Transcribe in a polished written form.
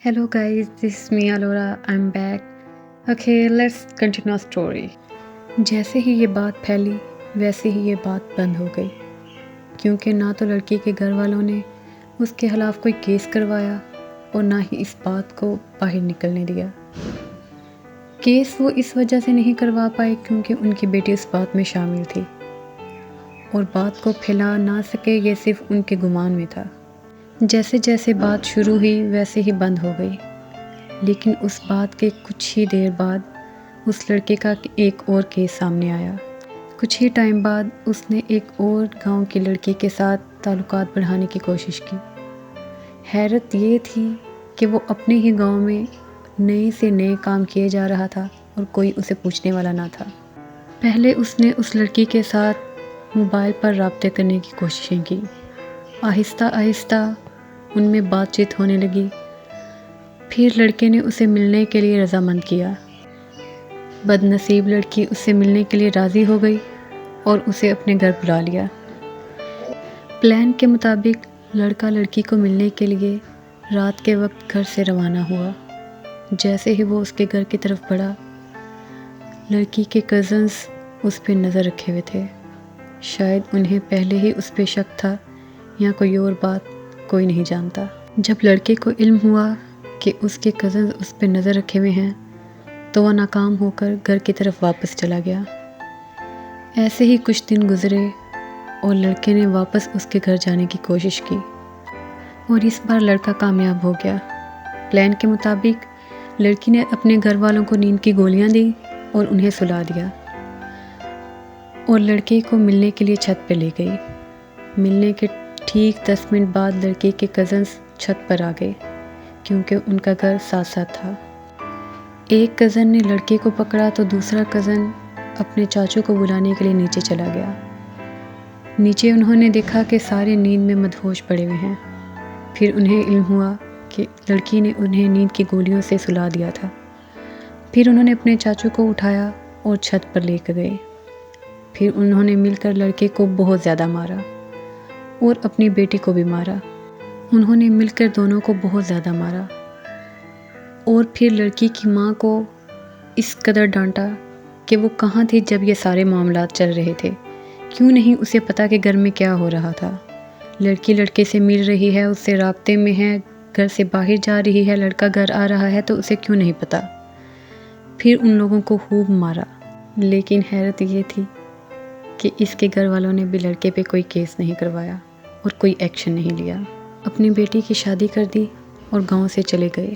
Hello guys, this is me Alora. I'm back. Okay, let's continue our story. جیسے ہی یہ بات پھیلی ویسے ہی یہ بات بند ہو گئی، کیونکہ نہ تو لڑکی کے گھر والوں نے اس کے خلاف کوئی کیس کروایا اور نہ ہی اس بات کو باہر نکلنے دیا۔ کیس وہ اس وجہ سے نہیں کروا پائے کیونکہ ان کی بیٹی اس بات میں شامل تھی، اور بات کو پھیلا نہ سکے یہ صرف ان کے گمان میں تھا۔ جیسے جیسے بات شروع ہوئی ویسے ہی بند ہو گئی، لیکن اس بات کے کچھ ہی دیر بعد اس لڑکے کا ایک اور کیس سامنے آیا۔ کچھ ہی ٹائم بعد اس نے ایک اور گاؤں کی لڑکی کے ساتھ تعلقات بڑھانے کی کوشش کی۔ حیرت یہ تھی کہ وہ اپنے ہی گاؤں میں نئے سے نئے کام کیے جا رہا تھا اور کوئی اسے پوچھنے والا نہ تھا۔ پہلے اس نے اس لڑکی کے ساتھ موبائل پر رابطے کرنے کی کوششیں کی۔ آہستہ آہستہ ان میں بات چیت ہونے لگی۔ پھر لڑکے نے اسے ملنے کے لیے رضامند کیا۔ بد نصیب لڑکی اس سے ملنے کے لیے راضی ہو گئی اور اسے اپنے گھر بلا لیا۔ پلان کے مطابق لڑکا لڑکی کو ملنے کے لیے رات کے وقت گھر سے روانہ ہوا۔ جیسے ہی وہ اس کے گھر کی طرف بڑھا، لڑکی کے کزنز اس پہ نظر رکھے ہوئے تھے۔ شاید انہیں پہلے ہی اس پہ شک تھا یا کوئی اور بات، کوئی نہیں جانتا۔ جب لڑکے کو علم ہوا کہ اس کے کزنز اس پہ نظر رکھے ہوئے ہیں تو وہ ناکام ہو کر گھر کی طرف واپس چلا گیا۔ ایسے ہی کچھ دن گزرے اور لڑکے نے واپس اس کے گھر جانے کی کوشش کی، اور اس بار لڑکا کامیاب ہو گیا۔ پلان کے مطابق لڑکی نے اپنے گھر والوں کو نیند کی گولیاں دی اور انہیں سلا دیا، اور لڑکے کو ملنے کے لیے چھت پہ لے گئی۔ ملنے کے ٹھیک 10 منٹ بعد لڑکی کے کزنز چھت پر آ گئے کیونکہ ان کا گھر ساتھ ساتھ تھا۔ ایک کزن نے لڑکے کو پکڑا تو دوسرا کزن اپنے چاچو کو بلانے کے لیے نیچے چلا گیا۔ نیچے انہوں نے دیکھا کہ سارے نیند میں مدہوش پڑے ہوئے ہیں۔ پھر انہیں علم ہوا کہ لڑکی نے انہیں نیند کی گولیوں سے سلا دیا تھا۔ پھر انہوں نے اپنے چاچو کو اٹھایا اور چھت پر لے کر گئے۔ پھر انہوں نے مل کر لڑکے کو بہت زیادہ مارا اور اپنی بیٹی کو بھی مارا۔ انہوں نے مل کر دونوں کو بہت زیادہ مارا، اور پھر لڑکی کی ماں کو اس قدر ڈانٹا کہ وہ کہاں تھی جب یہ سارے معاملات چل رہے تھے، کیوں نہیں اسے پتا کہ گھر میں کیا ہو رہا تھا۔ لڑکی لڑکے سے مل رہی ہے، اس سے رابطے میں ہے، گھر سے باہر جا رہی ہے، لڑکا گھر آ رہا ہے تو اسے کیوں نہیں پتا۔ پھر ان لوگوں کو خوب مارا، لیکن حیرت یہ تھی کہ اس کے گھر والوں نے بھی لڑکے پہ کوئی کیس نہیں کروایا اور کوئی ایکشن نہیں لیا۔ اپنی بیٹی کی شادی کر دی اور گاؤں سے چلے گئے۔